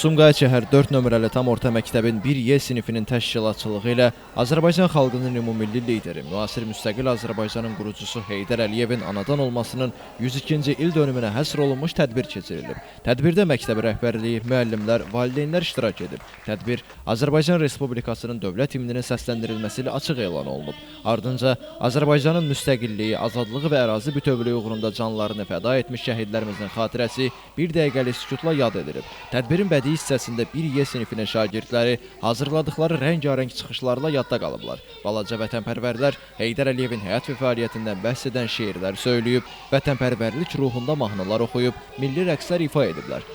Sumqayıt şəhər 4 nömrəli tam orta məktəbin 1Y sinifinin təşkilatçılığı ilə Azərbaycan xalqının ümumilli lideri, müasir müstəqil Azərbaycanın qurucusu Heydər Əliyevin anadan olmasının 102-ci il dönümünə həsr olunmuş tədbir keçirilib. Tədbirdə məktəb rəhbərliyi, müəllimlər, valideynlər iştirak edib. Tədbir Azərbaycan Respublikasının dövlət himninin səsləndirilməsi ilə açıq elan olunub. Ardınca Azərbaycanın müstəqilliyi, azadlığı və ərazi bütövlüyü uğrunda canlarını fəda etmiş şəhidlərimizin xatirəsi bir dəqiqəlik sükutla yad edilib. Tədbirin bədii hissəsində 1Y sinifinin şagirdləri hazırladıkları rəngarəng çıxışlarla yadda qalıblar. Balaca vətənpərvərlər Heydər Əliyevin həyat və fəaliyyətindən bəhs edən şeirlər söyləyib, vətənpərvərlik ruhunda mahnılar oxuyub, milli rəqslər ifa ediblər.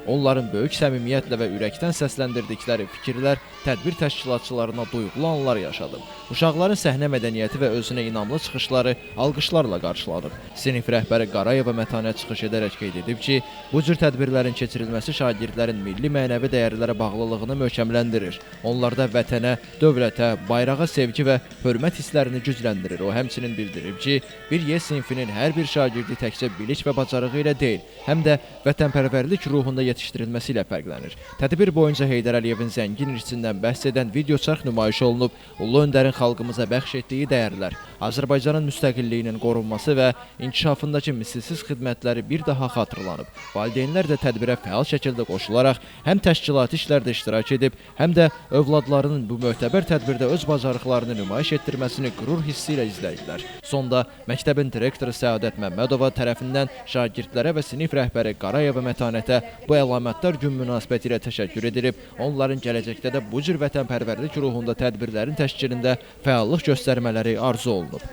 Onların böyük səmimiyyətlə və ürəkdən səsləndirdikləri fikirlər tədbir təşkilatçılarına duyğulu anlar yaşadıb. Uşaqların səhnə mədəniyyəti və özünə inamlı çıxışları alqışlarla qarşılanıb. Sinif rəhbəri Qarayeva Mətanət çıxış edərək qeyd edib ki, bu cür tədbirlərin keçirilməsi şagirdlərin milli mənəvi dəyərlərə bağlılığını möhkəmləndirir. Onlarda vətənə, dövlətə, bayrağa sevgi və hörmət hisslərini gücləndirir. O həmçinin bildirib ki, 1Y sinifinin hər bir şagirdi təkcə bilik və bacarığı ilə deyil, həm də vətənpərvərlik ruhunda yetişdirilməsi ilə fərqlənir. Tədbir boyunca Heydər Əliyevin zəngin irsindən bəhs edən video çarx nümayiş olunub, ulu öndərin xalqımıza bəxş etdiyi dəyərlər, Azərbaycanın müstəqilliyinin qorunması və inkişafındakı misilsiz xidmətləri bir daha xatırlanıb. Valideynlər də tədbirə fəal şəkildə qoşularaq həm təşkilati işlərdə iştirak edib, həm də övladlarının bu möhtəbər tədbirdə öz bacarıqlarını nümayiş etdirməsini qürur hissi ilə izləyirlər. Sonda məktəbin direktoru Səadət Məmmədova tərəfindən şagirdlərə və sinif rəhbəri Qarayeva Mətanətə bu əlamətdar gün münasibəti ilə təşəkkür edilib, onların gələcəkdə də bu cür vətənpərvərlik ruhunda tədbirlərin təşkilində fəallıq göstərmələri arzu olunub.